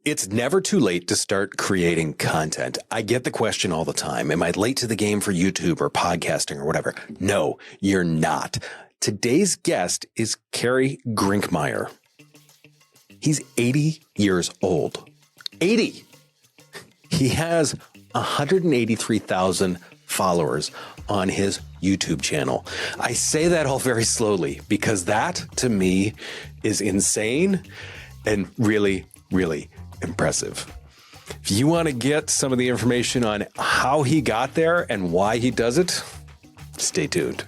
It's never too late to start creating content. I get the question all the time. Am I late to the game for YouTube or podcasting or whatever? No, you're not. Today's guest is Kerry Grinkmeyer. He's 80 years old. 80. He has 183,000 followers on his YouTube channel. I say that all very slowly because that, to me, is insane and really, really impressive. If you want to get some of the information on how he got there and why he does it, stay tuned.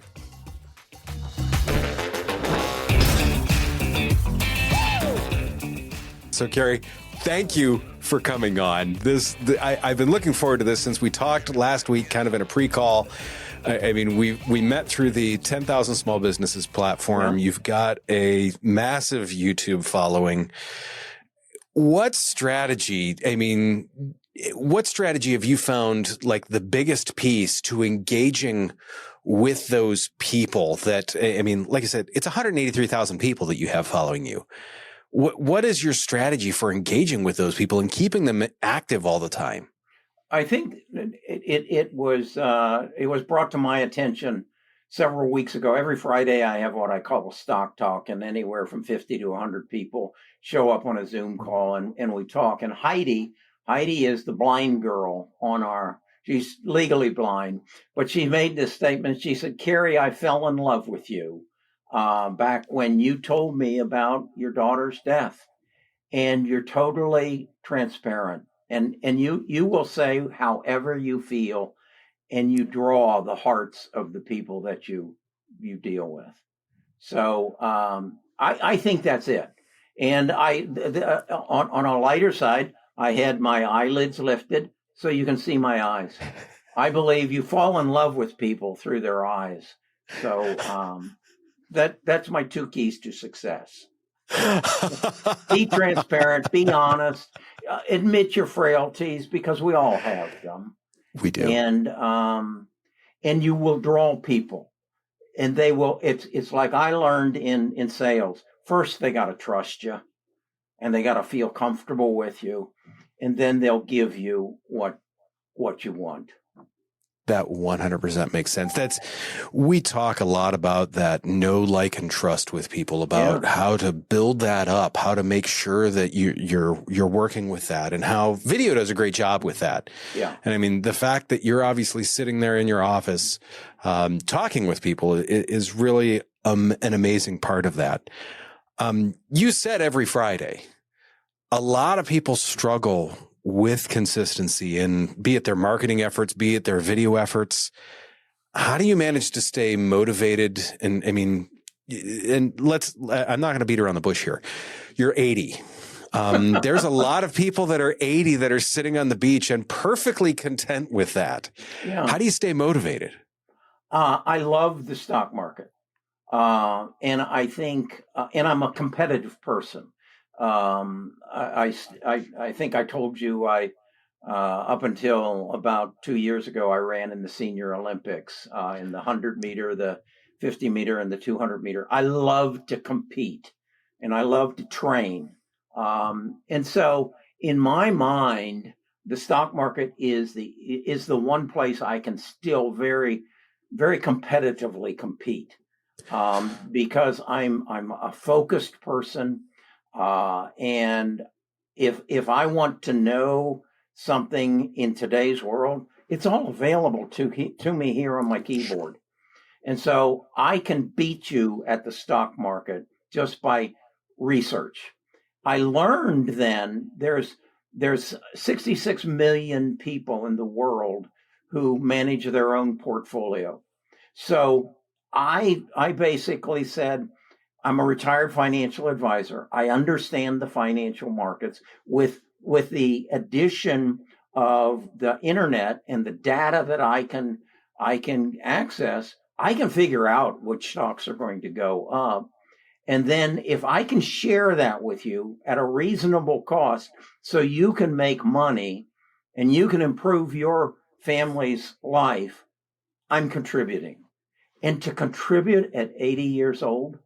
So, Kerry, thank you for coming on. I've been looking forward to this since we talked last week, kind of in a pre-call. I mean, we met through the 10,000 Small Businesses platform. Yeah. You've got a massive YouTube following. What strategy have you found like the biggest piece to engaging with those people that, I mean, like I said, it's 183,000 people that you have following you. What is your strategy for engaging with those people and keeping them active all the time? I think it was brought to my attention several weeks ago. Every Friday, I have what I call a stock talk, and anywhere from 50 to 100 people show up on a Zoom call and we talk. And Heidi is the blind girl she's legally blind, but she made this statement. She said, "Kerry, I fell in love with you back when you told me about your daughter's death, and you're totally transparent. And you will say however you feel, and you draw the hearts of the people that you deal with." So I think that's it. And on a lighter side, I had my eyelids lifted so you can see my eyes. I believe you fall in love with people through their eyes. So that's my two keys to success. Be transparent, be honest, admit your frailties because we all have them. We do. And you will draw people, and they will. It's like I learned in sales. First, they got to trust you, and they got to feel comfortable with you, and then they'll give you what you want. That 100% makes sense. We talk a lot about that know, like, and trust with people, about how to build that up, how to make sure that you're working with that, and how video does a great job with that. Yeah. And I mean, the fact that you're obviously sitting there in your office, talking with people is really an amazing part of that. You said every Friday. A lot of people struggle with consistency, and be it their marketing efforts, be it their video efforts. How do you manage to stay motivated? And I mean, I'm not going to beat around the bush here. You're 80. There's a lot of people that are 80 that are sitting on the beach and perfectly content with that. Yeah. How do you stay motivated? I love the stock market. And I think, and I'm a competitive person. I think I told you up until about 2 years ago, I ran in the Senior Olympics in the 100 meter, the 50 meter, and the 200 meter. I love to compete, and I love to train. And so, in my mind, the stock market is the one place I can still very, very competitively compete because I'm a focused person. And if I want to know something in today's world, it's all available to me here on my keyboard. And so I can beat you at the stock market just by research. I learned then there's 66 million people in the world who manage their own portfolio. So I basically said, I'm a retired financial advisor. I understand the financial markets. With the addition of the internet and the data that I can access, I can figure out which stocks are going to go up. And then if I can share that with you at a reasonable cost so you can make money and you can improve your family's life, I'm contributing. And to contribute at 80 years old,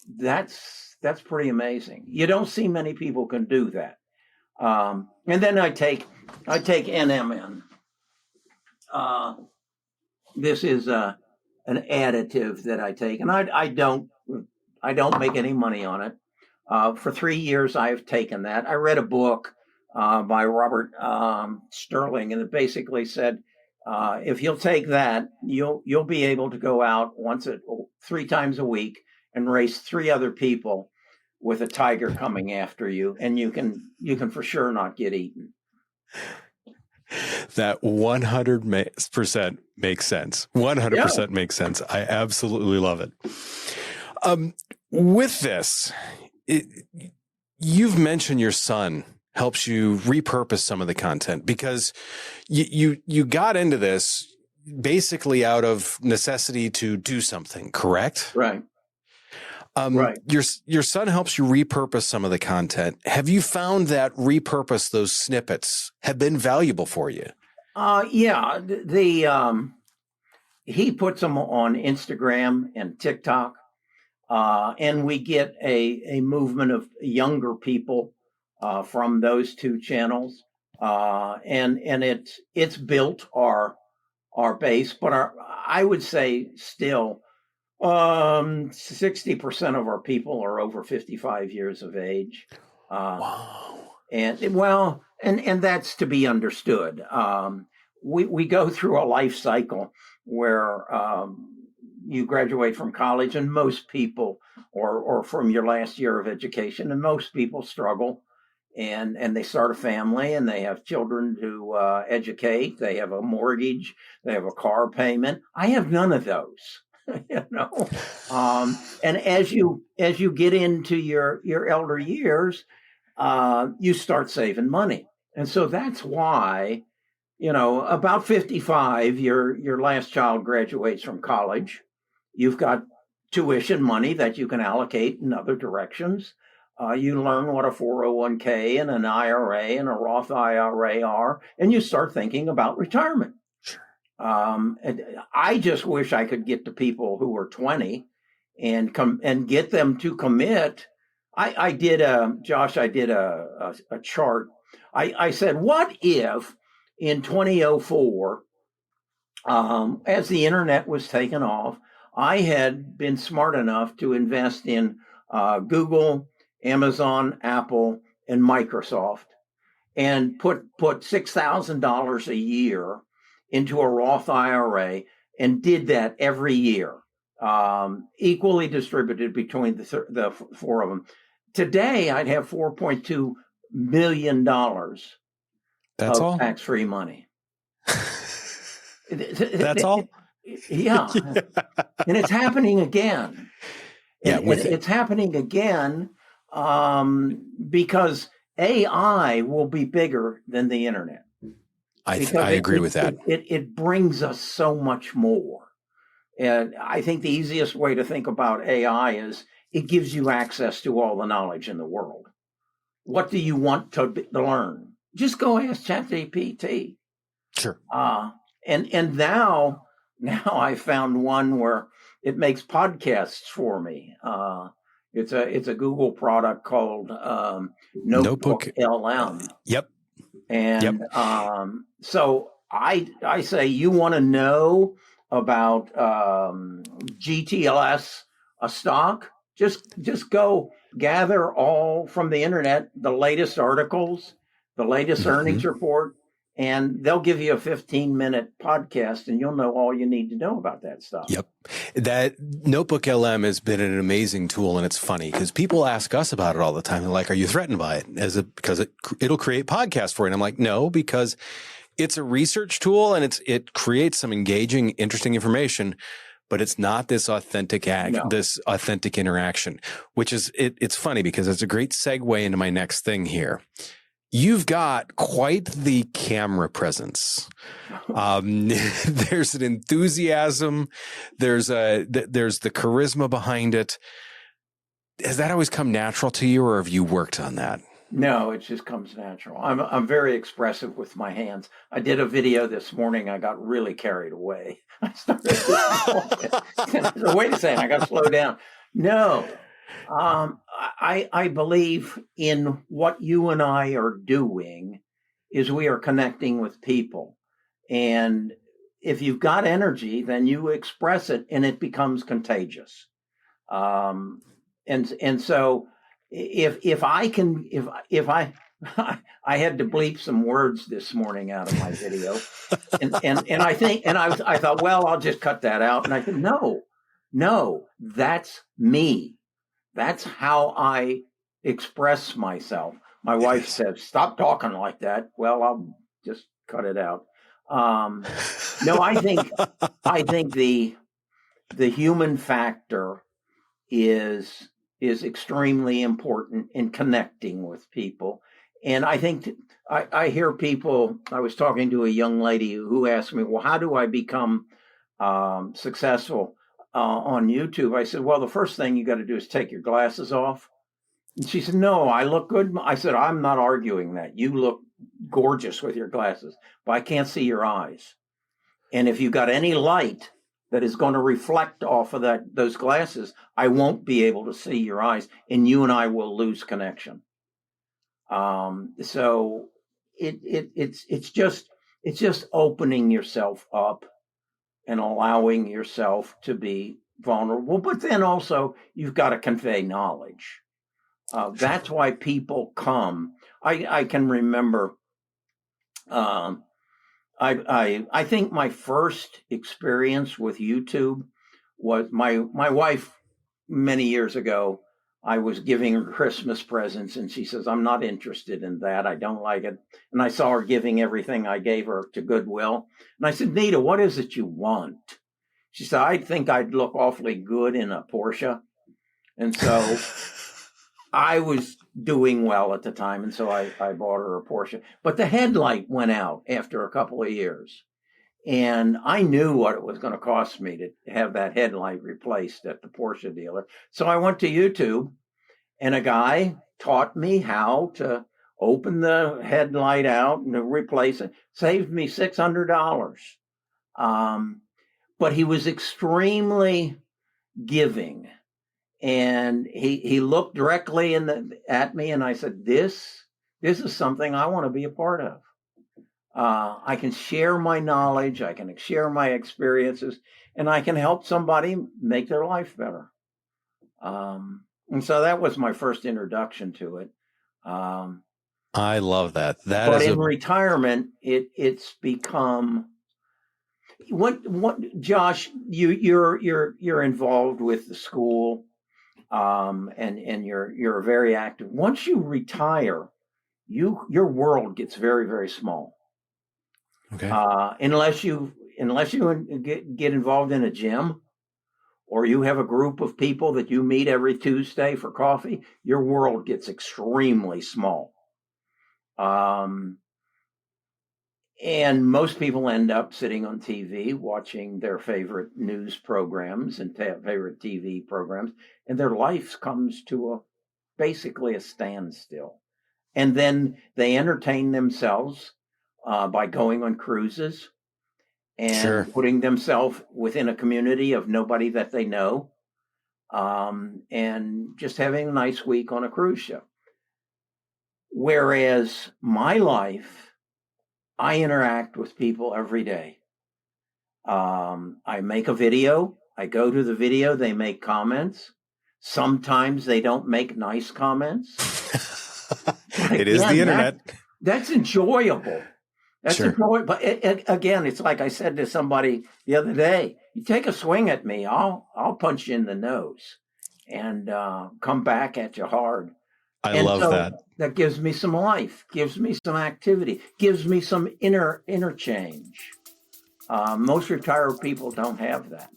that's pretty amazing. You don't see many people can do that. And then I take NMN. This is an additive that I take, and I don't make any money on it. For 3 years, I've taken that. I read a book by Robert Sterling, and it basically said, if you'll take that, you'll be able to go out 3 times a week and race 3 other people with a tiger coming after you, and you can for sure not get eaten. That 100% makes sense. 100% makes sense. I absolutely love it. With this, you've mentioned your son helps you repurpose some of the content, because you got into this basically out of necessity to do something, correct? Right. Right. Your son helps you repurpose some of the content. Have you found that those snippets have been valuable for you? Yeah. He puts them on Instagram and TikTok, and we get a movement of younger people from those 2 channels, and it's built our base, but I would say still 60% of our people are over 55 years of age. Wow. And that's to be understood. We go through a life cycle where you graduate from college, and most people, or from your last year of education, and most people struggle, and they start a family, and they have children to educate. They have a mortgage. They have a car payment. I have none of those. And as you get into your elder years, you start saving money. And so that's why, about 55, your last child graduates from college. You've got tuition money that you can allocate in other directions. You learn what a 401k and an IRA and a Roth IRA are, and you start thinking about retirement. And I just wish I could get to people who are 20 and get them to commit. I did a chart. I said, what if in 2004, as the internet was taken off, I had been smart enough to invest in Google, Amazon, Apple, and Microsoft, and put $6,000 a year into a Roth IRA, and did that every year, equally distributed between the 4 of them. Today, I'd have $4.2 million That's all? tax-free money. That's all? Yeah. And it's happening again. It's happening again because AI will be bigger than the internet. I agree with that. It brings us so much more. And I think the easiest way to think about AI is it gives you access to all the knowledge in the world. What do you want to learn? Just go ask ChatGPT. Sure. And now I found one where it makes podcasts for me. It's a Google product called Notebook LM. Yep. And so I say, you want to know about GTLS, a stock? Just go gather all from the internet, the latest articles, the latest earnings report, and they'll give you a 15-minute podcast, and you'll know all you need to know about that stuff. Yep. That Notebook LM has been an amazing tool, and it's funny because people ask us about it all the time. They're like, are you threatened by it? Because it'll create podcasts for you. And I'm like, no, because it's a research tool, and it creates some engaging, interesting information, but it's not this authentic interaction, which is, it's funny because it's a great segue into my next thing here. You've got quite the camera presence. There's an enthusiasm. There's the charisma behind it. Has that always come natural to you, or have you worked on that? No, it just comes natural. I'm very expressive with my hands. I did a video this morning. I got really carried away. I started. Wait a second, I got to slow down. No, I believe in what you and I are doing is we are connecting with people. And if you've got energy, then you express it and it becomes contagious. Um, and so if I can, if I, I had to bleep some words this morning out of my video. And I thought, well, I'll just cut that out. And I said, no, that's me. That's how I express myself. My wife says, stop talking like that. Well, I'll just cut it out. No, I think the human factor is extremely important in connecting with people. And I think I hear people. I was talking to a young lady who asked me, well, how do I become successful on YouTube? I said, well, the first thing you got to do is take your glasses off. And she said, no, I look good. I said, I'm not arguing that. You look gorgeous with your glasses, but I can't see your eyes. And if you got any light that is going to reflect off of those glasses, I won't be able to see your eyes, and you and I will lose connection. So it's just opening yourself up and allowing yourself to be vulnerable. But then also you've got to convey knowledge. That's why people come. I can remember. I think my first experience with YouTube was my wife many years ago. I was giving her Christmas presents and she says, I'm not interested in that. I don't like it. And I saw her giving everything I gave her to Goodwill. And I said, Nita, what is it you want? She said, I think I'd look awfully good in a Porsche. And so I was doing well at the time, and so I bought her a Porsche. But the headlight went out after a couple of years, and I knew what it was going to cost me to have that headlight replaced at the Porsche dealer. So I went to YouTube, and a guy taught me how to open the headlight out and to replace it. Saved me $600. But he was extremely giving. And he looked directly at me, and I said, this is something I want to be a part of. I can share my knowledge, I can share my experiences, and I can help somebody make their life better. And so that was my first introduction to it. I love that. But in retirement, it's become what Josh, you're involved with the school. And you're very active. Once you retire, your world gets very, very small. Okay. Unless you get involved in a gym, or you have a group of people that you meet every Tuesday for coffee, your world gets extremely small. And most people end up sitting on TV watching their favorite news programs and favorite TV programs, and their life comes to basically a standstill. And then they entertain themselves by going on cruises and putting themselves within a community of nobody that they know, and just having a nice week on a cruise ship. Whereas my life, I interact with people every day. I make a video. I go to the video. They make comments. Sometimes they don't make nice comments. It is the internet. That's enjoyable. That's enjoyable. But again, it's like I said to somebody the other day, you take a swing at me, I'll punch you in the nose and come back at you hard. I love that. That gives me some life, gives me some activity, gives me some interchange. Most retired people don't have that.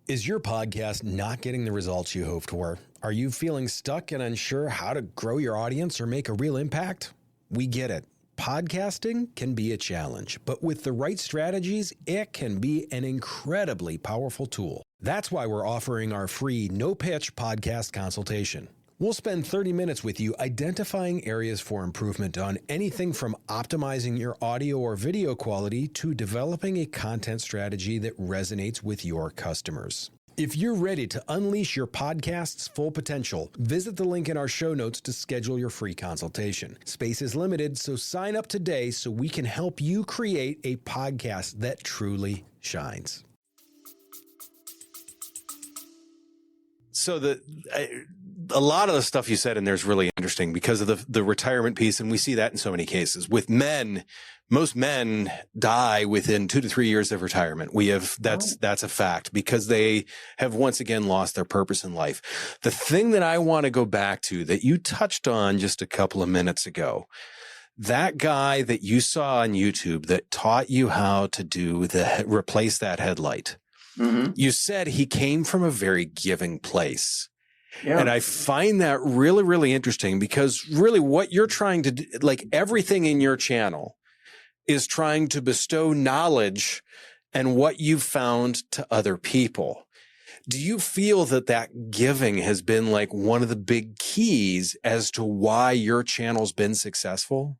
Is your podcast not getting the results you hoped for? Are you feeling stuck and unsure how to grow your audience or make a real impact? We get it. Podcasting can be a challenge, but with the right strategies, it can be an incredibly powerful tool. That's why we're offering our free no-pitch podcast consultation. We'll spend 30 minutes with you identifying areas for improvement on anything from optimizing your audio or video quality to developing a content strategy that resonates with your customers. If you're ready to unleash your podcast's full potential, visit the link in our show notes to schedule your free consultation. Space is limited, so sign up today so we can help you create a podcast that truly shines. So a lot of the stuff you said in there is really interesting because of the retirement piece. And we see that in so many cases with men. Most men die within 2 to 3 years of retirement. That's a fact because they have once again lost their purpose in life. The thing that I want to go back to that you touched on just a couple of minutes ago, that guy that you saw on YouTube that taught you how to replace that headlight. Mm-hmm. You said he came from a very giving place. Yeah. And I find that really, really interesting because really what you're trying to do, like everything in your channel is trying to bestow knowledge and what you've found to other people. Do you feel that giving has been like one of the big keys as to why your channel's been successful?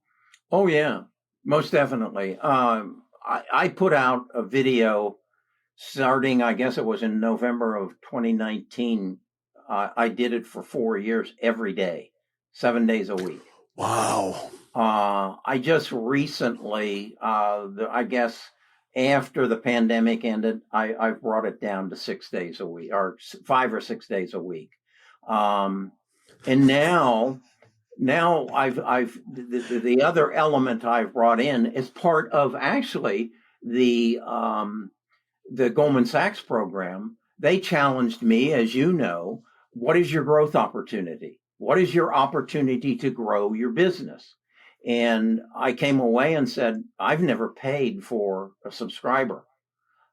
Oh, yeah, most definitely. I put out a video starting, I guess it was in November of 2019. I did it for 4 years, every day, 7 days a week. Wow. I just recently, I guess after the pandemic ended, I brought it down to 6 days a week, or 5 or 6 days a week. And now the other element I've brought in is part of actually the Goldman Sachs program. They challenged me, as you know, what is your growth opportunity? What is your opportunity to grow your business? And I came away and said, I've never paid for a subscriber.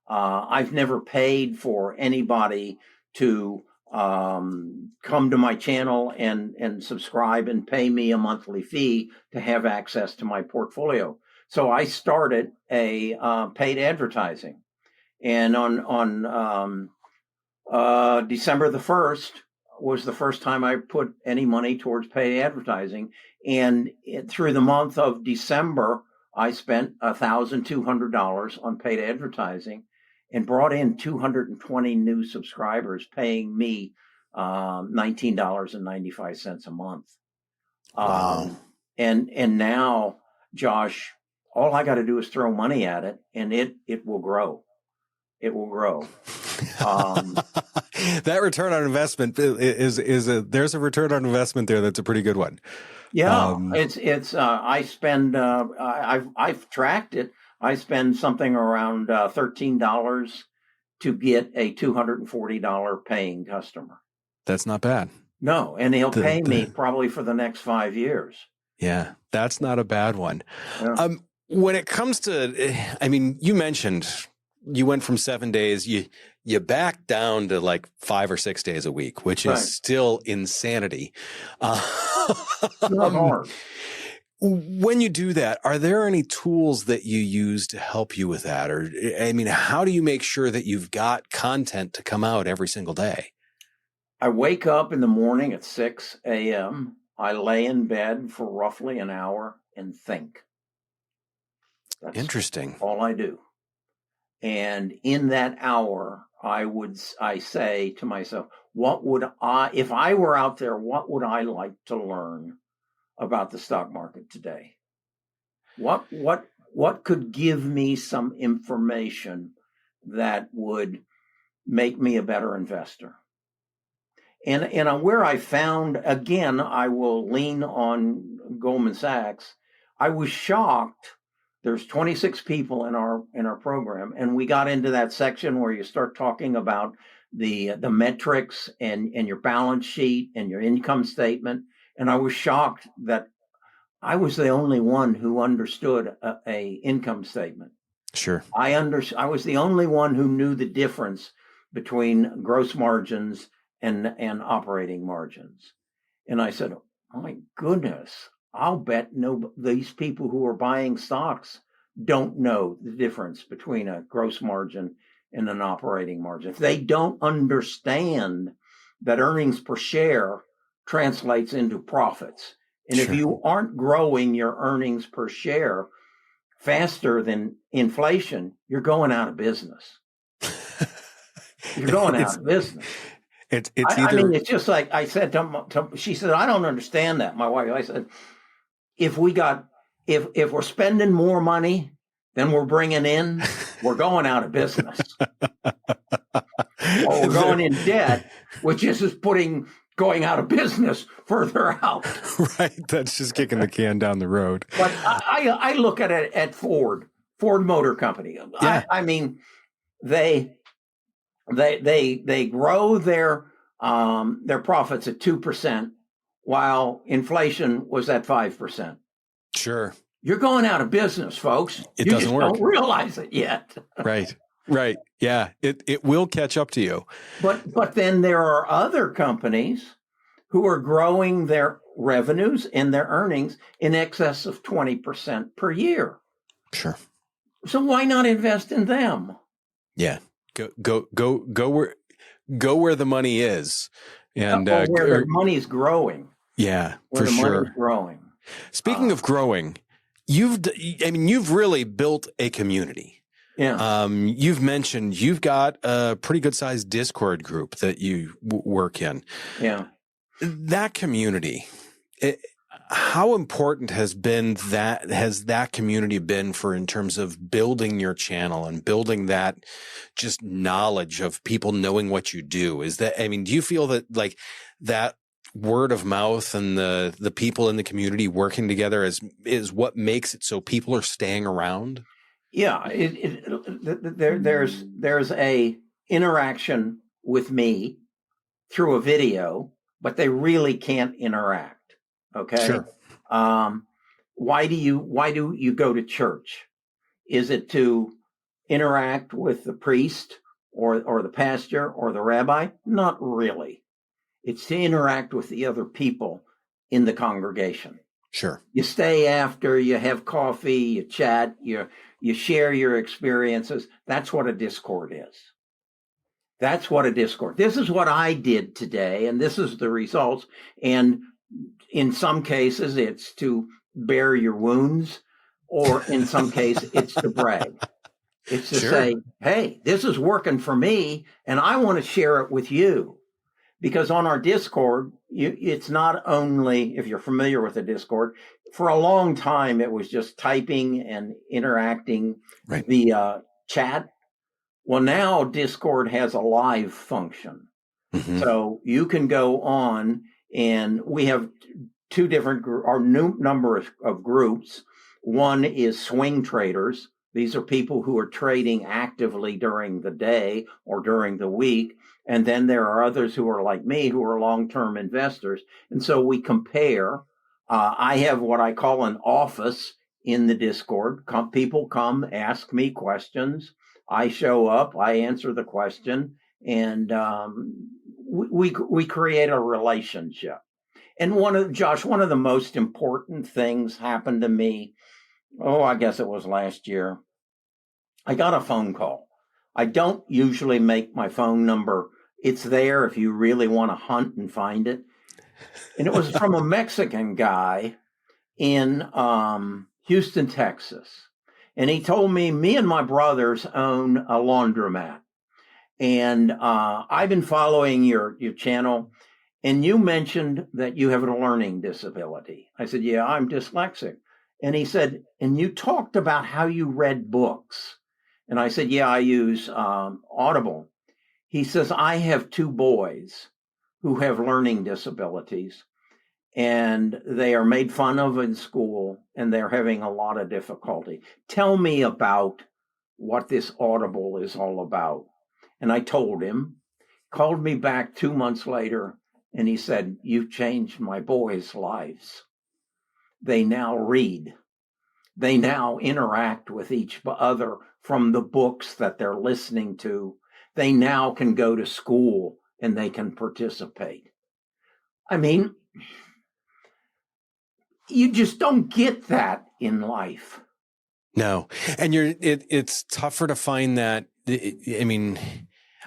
I've never paid for anybody to come to my channel and subscribe and pay me a monthly fee to have access to my portfolio. So I started a paid advertising. And on December the 1st was the first time I put any money towards paid advertising. And through the month of December, I spent $1,200 on paid advertising and brought in 220 new subscribers, paying me $19.95 a month. Wow. And now, Josh, all I got to do is throw money at it, and it will grow. It will grow. That return on investment there's a return on investment there. That's a pretty good one. Yeah, I spend, I've tracked it. I spend something around $13 to get a $240 paying customer. That's not bad. No, and he'll pay me probably for the next 5 years. Yeah, that's not a bad one. Yeah. When it comes to, I mean, you mentioned you went from 7 days, you backed down to like 5 or 6 days a week, which is still insanity. Not hard. When you do that, are there any tools that you use to help you with that? Or, I mean, how do you make sure that you've got content to come out every single day? I wake up in the morning at 6 a.m. I lay in bed for roughly an hour and think. That's interesting. All I do. And in that hour, I say to myself, if I were out there, what would I like to learn about the stock market today? What could give me some information that would make me a better investor? And where I found, again, I will lean on Goldman Sachs. I was shocked. There's 26 people in our program, and we got into that section where you start talking about the metrics and your balance sheet and your income statement. And I was shocked that I was the only one who understood a income statement. Sure. I was the only one who knew the difference between gross margins and operating margins. And I said, oh my goodness, I'll bet these people who are buying stocks don't know the difference between a gross margin and an operating margin. If they don't understand that earnings per share translates into profits. And if Sure. you aren't growing your earnings per share faster than inflation, you're going out of business. You're going out of business. It's I either mean, it's just like I said she said, I don't understand that. My wife, I said, if we're spending more money than we're bringing in, we're going out of business. Or we're going in debt, which is going out of business further out. Right. That's just kicking the can down the road. But I look at it at Ford Motor Company. Yeah. I mean, they grow their profits at 2%, while inflation was at 5%. Sure. You're going out of business, folks. It you doesn't just work. Don't realize it yet. Right. Yeah. It will catch up to you. But then there are other companies who are growing their revenues and their earnings in excess of 20% per year. Sure. So why not invest in them? Yeah. Go where the money is, and where the money's growing. Yeah, where for the sure. Money's growing. Speaking of growing, you've really built a community. Yeah. You've mentioned you've got a pretty good sized Discord group that you work in. Yeah. That community, how important has that community been for in terms of building your channel and building that just knowledge of people knowing what you do? Do you feel that like that word of mouth and the people in the community working together is what makes it so people are staying around? Yeah, there's a interaction with me through a video, but they really can't interact. Okay. Sure. Why do you go to church? Is it to interact with the priest or the pastor or the rabbi? Not really. It's to interact with the other people in the congregation. Sure. You stay after, you have coffee, you chat, you share your experiences. That's what a Discord is. That's what a Discord. This is what I did today, and this is the results. And in some cases, it's to bear your wounds, or in some case, it's to brag. It's to say, hey, this is working for me, and I want to share it with you. Because on our Discord, it's not only, if you're familiar with the Discord, for a long time, it was just typing and interacting via chat. Well, now Discord has a live function. Mm-hmm. So you can go on, and we have two different, our new number of groups. One is swing traders. These are people who are trading actively during the day or during the week. And then there are others who are like me, who are long-term investors. And so we compare. I have what I call an office in the Discord. People come, ask me questions. I show up, I answer the question, and we create a relationship. And one of the most important things happened to me. I guess it was last year. I got a phone call. I don't usually make my phone number. It's there if you really want to hunt and find it. And it was from a Mexican guy in Houston, Texas. And he told me and my brothers own a laundromat. And I've been following your channel. And you mentioned that you have a learning disability. I said, yeah, I'm dyslexic. And he said, and you talked about how you read books. And I said, yeah, I use Audible. He says, I have two boys who have learning disabilities, and they are made fun of in school, and they're having a lot of difficulty. Tell me about what this Audible is all about. And I told him, called me back 2 months later, and he said, you've changed my boys' lives. They now read. They now interact with each other from the books that they're listening to. They now can go to school and they can participate. I mean, you just don't get that in life. No. And it's tougher to find that.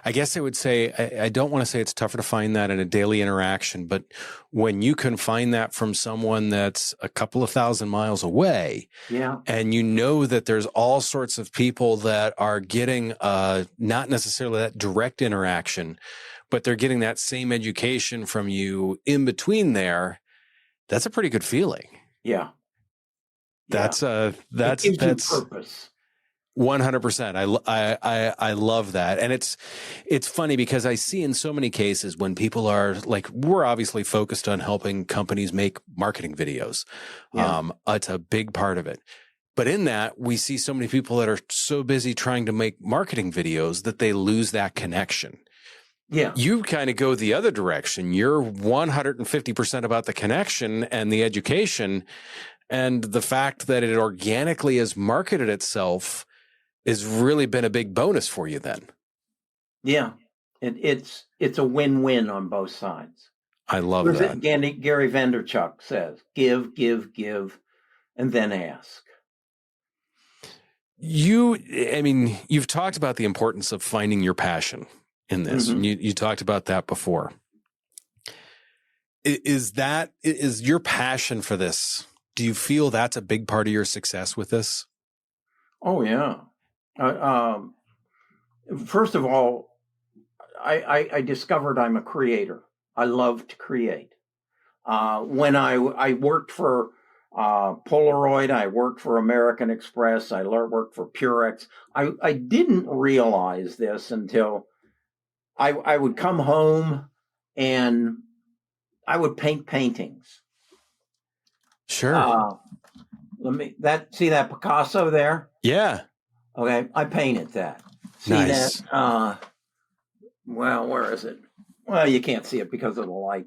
I I guess I would say, I don't want to say it's tougher to find that in a daily interaction, but when you can find that from someone that's a couple of thousand miles away, Yeah. and you know that there's all sorts of people that are getting not necessarily that direct interaction, but they're getting that same education from you in between there, that's a pretty good feeling. Yeah. That's It gives you purpose. 100%. I love that. And it's funny because I see in so many cases when people are like, we're obviously focused on helping companies make marketing videos. Yeah. It's a big part of it. But in that, we see so many people that are so busy trying to make marketing videos that they lose that connection. Yeah. You kind of go the other direction. You're 150% about the connection and the education, and the fact that it organically has marketed itself has really been a big bonus for you then. Yeah. It's a win-win on both sides. I love Where's that. it? Gary Vaynerchuk says, give, and then ask. You've talked about the importance of finding your passion in this. Mm-hmm. You talked about that before. Is your passion for this? Do you feel that's a big part of your success with this? Oh, yeah. First of all, I discovered I'm a creator. I love to create. When I worked for Polaroid, I worked for American Express, I worked for Purex. I didn't realize this until I would come home and I would paint paintings. Sure. See that Picasso there? Yeah. Okay, I painted that. See Nice. that? Well, where is it? Well, you can't see it because of the light.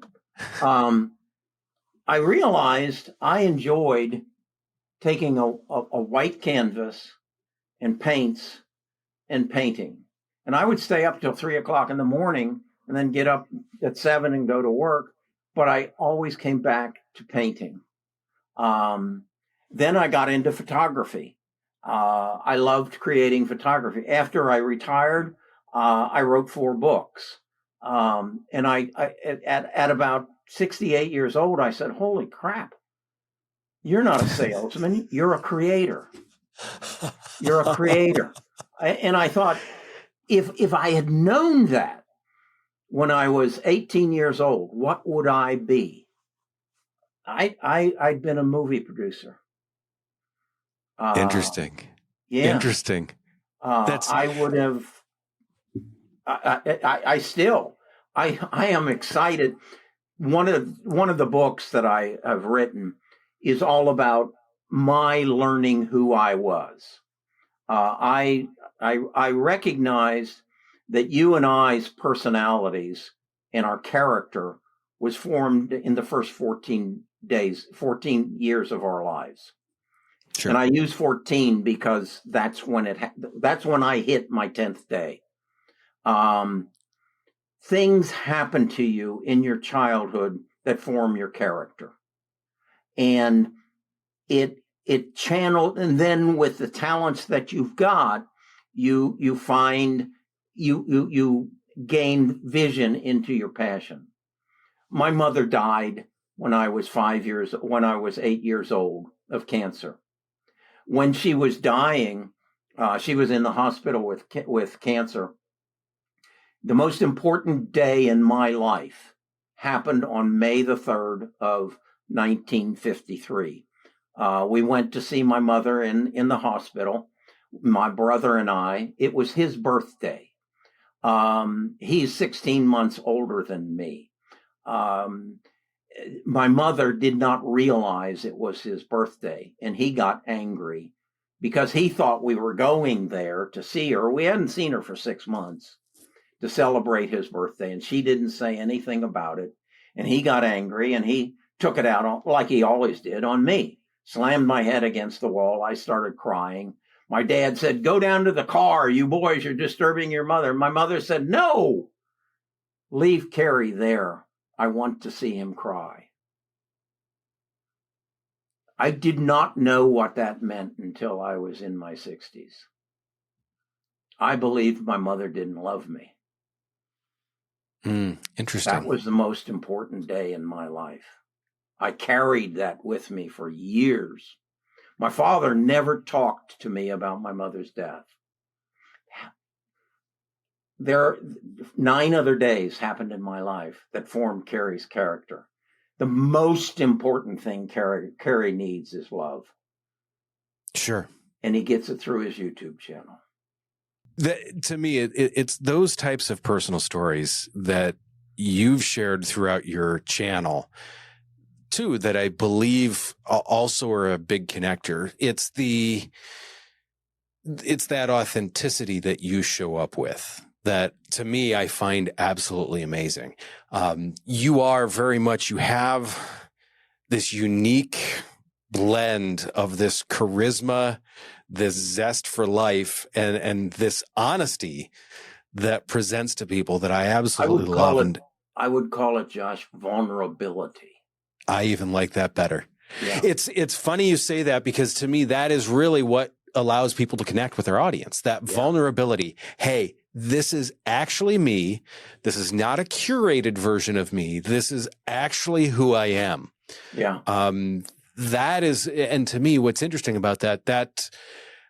I realized I enjoyed taking a white canvas and paints and painting. And I would stay up till 3:00 in the morning and then get up at 7 and go to work. But I always came back to painting. Then I got into photography. I loved creating photography. After I retired, I wrote 4 books. And at about 68 years old, I said, holy crap, you're not a salesman, you're a creator. You're a creator. And I thought, if I had known that when I was 18 years old, what would I be? I'd been a movie producer. Interesting. Yeah. Interesting. I would have. I am excited. One of the books that I have written is all about my learning who I was. I recognized that you and I's personalities and our character was formed in the first 14 years of our lives. Sure. And I use 14 because that's when I hit my 10th day. Things happen to you in your childhood that form your character. And it channeled, and then with the talents that you've got, you find you gain vision into your passion. My mother died when I was 8 years old of cancer. When she was dying, she was in the hospital with cancer. The most important day in my life happened on May the 3rd of 1953. We went to see my mother in the hospital, my brother and I. It was his birthday. He's 16 months older than me. My mother did not realize it was his birthday, and he got angry because he thought we were going there to see her. We hadn't seen her for 6 months to celebrate his birthday, and she didn't say anything about it. And he got angry, and he took it out like he always did on me. Slammed my head against the wall. I started crying. My dad said, "Go down to the car. You boys are disturbing your mother." My mother said, "No, leave Kerry there. I want to see him cry." I did not know what that meant until I was in my 60s. I believed my mother didn't love me. Interesting. That was the most important day in my life. I carried that with me for years. My father never talked to me about my mother's death. There are 9 other days happened in my life that formed Kerry's character. The most important thing Kerry needs is love. Sure. And he gets it through his YouTube channel. To me, it's those types of personal stories that you've shared throughout your channel too, that I believe also are a big connector. It's that authenticity that you show up with that, to me, I find absolutely amazing. You are very much, you have this unique blend of this charisma, this zest for life, and this honesty that presents to people that I absolutely love. I would call it, Josh, vulnerability. I even like that better. Yeah. It's funny you say that, because to me, that is really what allows people to connect with their audience, that vulnerability. Hey, this is actually me. This is not a curated version of me. This is actually who I am. Yeah. That is, and to me, what's interesting about that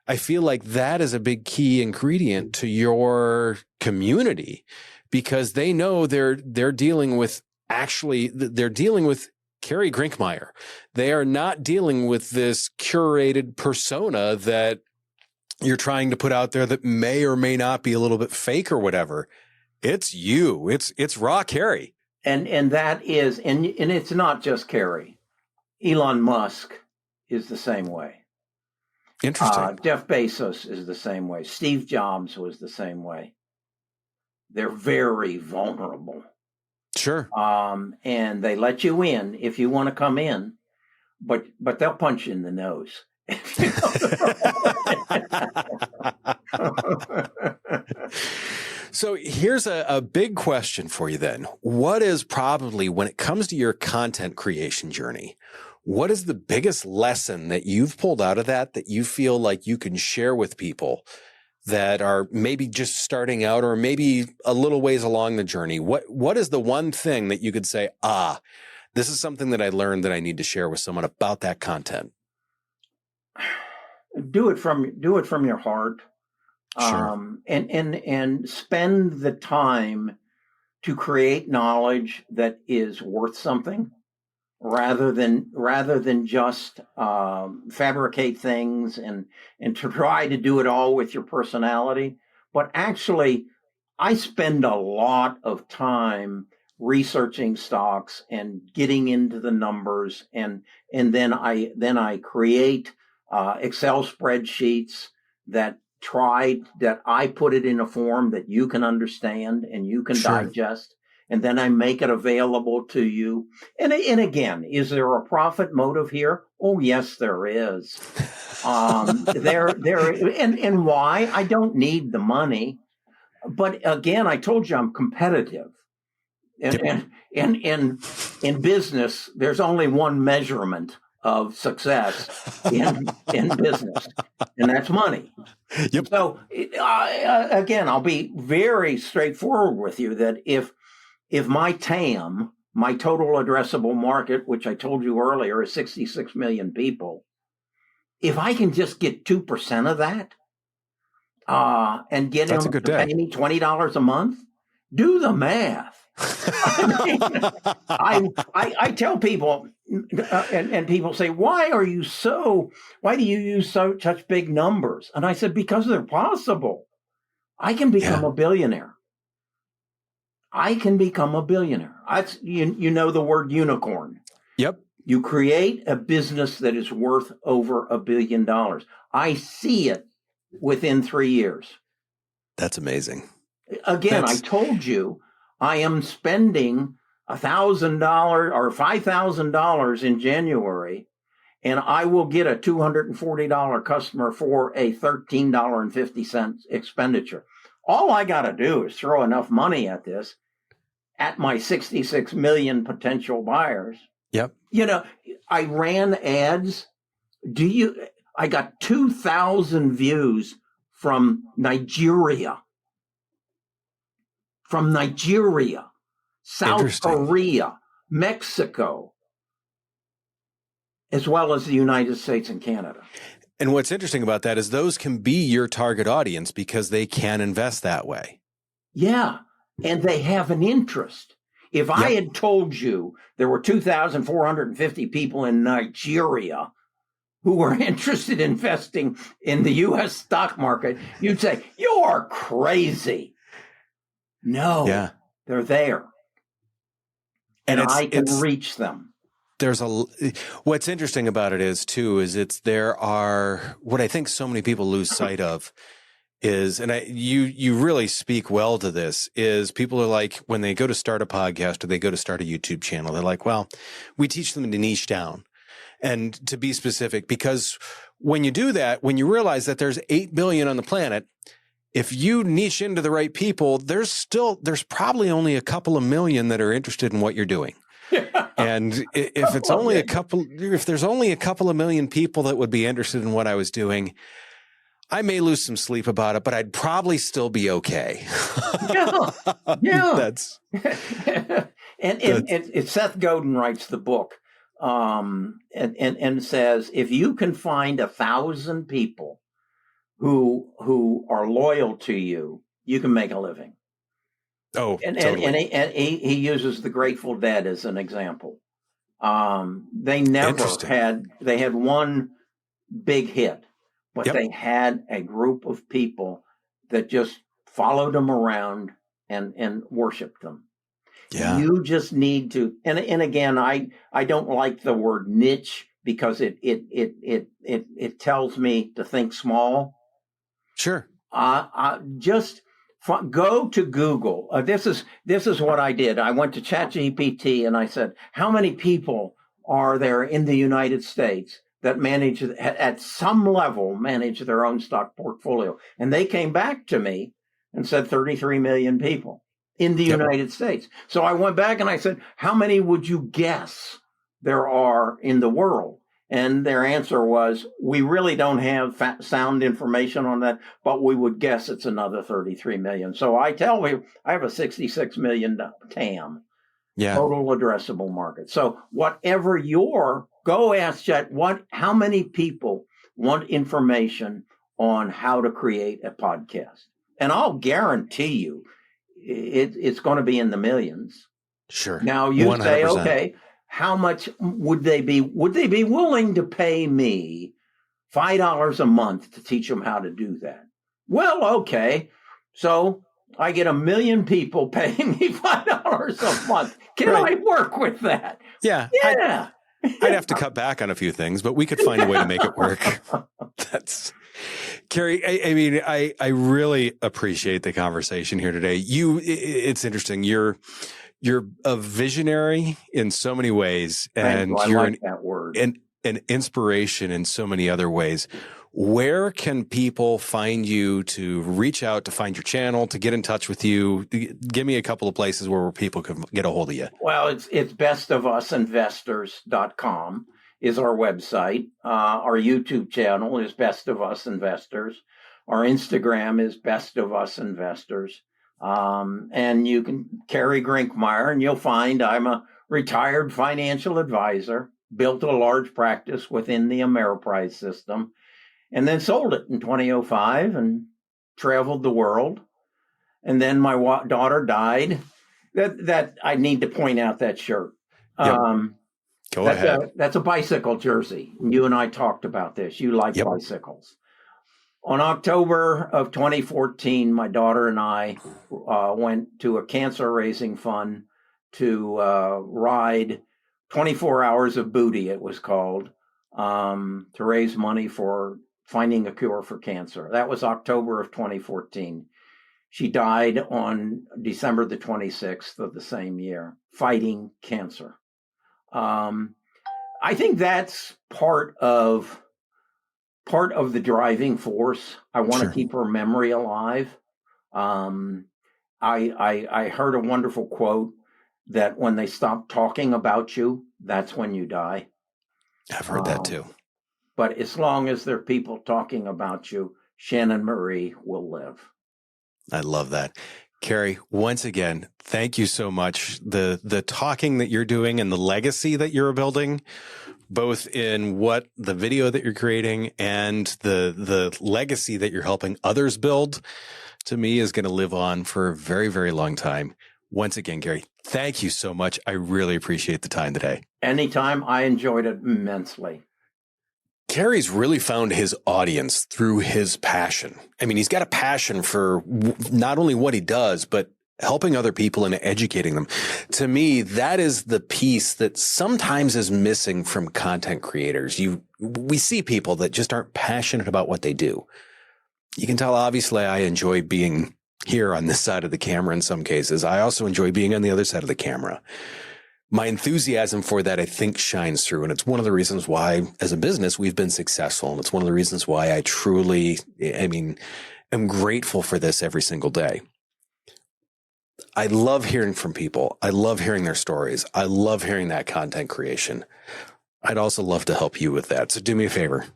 I feel like that is a big key ingredient to your community, because they know they're dealing with Kerry Grinkmeyer. They are not dealing with this curated persona that you're trying to put out there that may or may not be a little bit fake or whatever. It's you. It's raw Kerry. And that is, and it's not just Kerry. Elon Musk is the same way. Interesting. Jeff Bezos is the same way. Steve Jobs was the same way. They're very vulnerable. Sure. And they let you in if you want to come in, but they'll punch you in the nose. So here's a big question for you then. What is probably, when it comes to your content creation journey, what is the biggest lesson that you've pulled out of that you feel like you can share with people that are maybe just starting out or maybe a little ways along the journey? What is the one thing that you could say, this is something that I learned that I need to share with someone about that content? Do it from your heart. Sure. And spend the time to create knowledge that is worth something, rather than just fabricate things and to try to do it all with your personality. But actually, I spend a lot of time researching stocks and getting into the numbers, and then I create Excel spreadsheets that I put it in a form that you can understand and you can digest, and then I make it available to you. And again, is there a profit motive here? Oh, yes, there is. And why? I don't need the money, but again, I told you I'm competitive, and in business, there's only one measurement of success in business, and that's money. Yep. So again, I'll be very straightforward with you that if my TAM, my total addressable market, which I told you earlier is 66 million people, if I can just get 2% of that and get them to pay me $20 a month, do the math. I tell people, and people say, why do you use such big numbers? And I said, because they're possible. I can become a billionaire. I can become a billionaire. You know the word unicorn. Yep. You create a business that is worth over $1 billion. I see it within 3 years. That's amazing. Again, I told you, I am spending $1,000 or $5,000 in January, and I will get a $240 customer for a $13.50 expenditure. All I got to do is throw enough money at this, at my 66 million potential buyers. Yep. You know, I ran ads. I got 2,000 views from Nigeria. South Korea, Mexico, as well as the United States and Canada. And what's interesting about that is those can be your target audience because they can invest that way. Yeah, and they have an interest. If I had told you there were 2,450 people in Nigeria who were interested in investing in the U.S. stock market, you'd say, you're crazy. No, they're there. And I can reach them. What's interesting about it is there are, what I think so many people lose sight of is, and you really speak well to this, is people are like, when they go to start a podcast or they go to start a YouTube channel, they're like, well, we teach them to niche down and to be specific, because when you do that, when you realize that there's 8 billion on the planet, if you niche into the right people, there's probably only a couple of million that are interested in what you're doing. And if it's only if there's only a couple of million people that would be interested in what I was doing, I may lose some sleep about it, but I'd probably still be okay. Yeah. And Seth Godin writes the book, and says, if you can find 1,000 people who are loyal to you, you can make a living. Oh, totally. And he uses the Grateful Dead as an example. They had one big hit, but they had a group of people that just followed them around and worshiped them. Yeah. You just need to, and again, I don't like the word niche because it tells me to think small. Sure. Just go to Google. This is what I did. I went to ChatGPT and I said, how many people are there in the United States that manage, at some level, manage their own stock portfolio? And they came back to me and said 33 million people in the United States. So I went back and I said, how many would you guess there are in the world? And their answer was, we really don't have sound information on that, but we would guess it's another 33 million. So I tell you, I have a 66 million TAM, total addressable market. So whatever go ask Chet, how many people want information on how to create a podcast? And I'll guarantee you it's going to be in the millions. Sure. Now you 100%. Say, okay, how much would they be willing to pay me $5 a month to teach them how to do that? Well, okay. So I get 1 million people paying me $5 a month. Can I work with that? Yeah. Yeah. I'd have to cut back on a few things, but we could find a way to make it work. That's Kerry. I mean, I really appreciate the conversation here today. It's interesting. You're a visionary in so many ways, and you're that word. An inspiration in so many other ways. Where can people find you to reach out, to find your channel, to get in touch with you? Give me a couple of places where people can get a hold of you. Well, it's bestofusinvestors.com is our website. Our YouTube channel is Best of Us Investors. Our Instagram is Best of Us Investors. And you can Kerry Grinkmeyer, and you'll find I'm a retired financial advisor, built a large practice within the Ameriprise system, and then sold it in 2005 and traveled the world. And then my daughter died. That I need to point out that shirt. Go ahead. That's a bicycle jersey. You and I talked about this. You like bicycles. On October of 2014, my daughter and I went to a cancer-raising fund to ride 24 Hours of Booty, it was called, to raise money for finding a cure for cancer. That was October of 2014. She died on December the 26th of the same year, fighting cancer. I think that's part of the driving force. I want to keep her memory alive. I heard a wonderful quote that when they stop talking about you, that's when you die. I've heard that too. But as long as there are people talking about you, Shannon Marie will live. I love that. Kerry, once again, thank you so much. The talking that you're doing and the legacy that you're building, both in what the video that you're creating and the legacy that you're helping others build, to me is going to live on for a very, very long time. Once again, Kerry, thank you so much. I really appreciate the time today. Anytime. I enjoyed it immensely. Kerry's really found his audience through his passion. I mean, he's got a passion for not only what he does, but helping other people and educating them. To me, that is the piece that sometimes is missing from content creators. We see people that just aren't passionate about what they do. You can tell, obviously, I enjoy being here on this side of the camera in some cases. I also enjoy being on the other side of the camera. My enthusiasm for that, I think, shines through. And it's one of the reasons why, as a business, we've been successful. And it's one of the reasons why I truly, am grateful for this every single day. I love hearing from people. I love hearing their stories. I love hearing that content creation. I'd also love to help you with that. So do me a favor.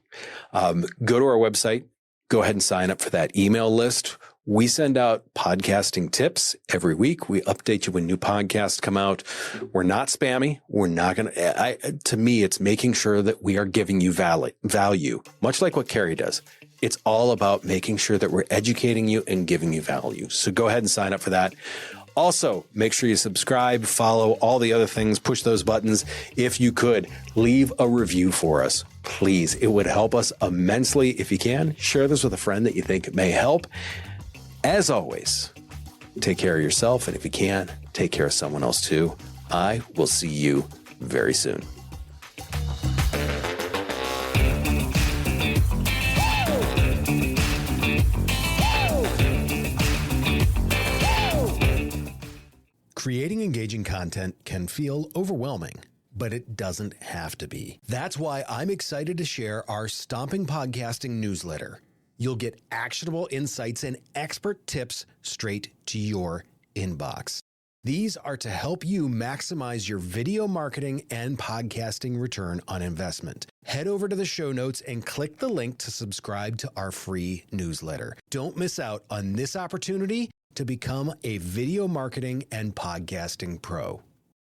Go to our website. Go ahead and sign up for that email list. We send out podcasting tips every week. We update you when new podcasts come out. We're not spammy. We're not going to me, it's making sure that we are giving you value, much like what Kerry does. It's all about making sure that we're educating you and giving you value. So go ahead and sign up for that. Also, make sure you subscribe, follow all the other things, push those buttons. If you could, leave a review for us, please. It would help us immensely. If you can, share this with a friend that you think may help. As always, take care of yourself, and if you can, take care of someone else too. I will see you very soon. Creating engaging content can feel overwhelming, but it doesn't have to be. That's why I'm excited to share our Stomping Podcasting newsletter. You'll get actionable insights and expert tips straight to your inbox. These are to help you maximize your video marketing and podcasting return on investment. Head over to the show notes and click the link to subscribe to our free newsletter. Don't miss out on this opportunity to become a video marketing and podcasting pro.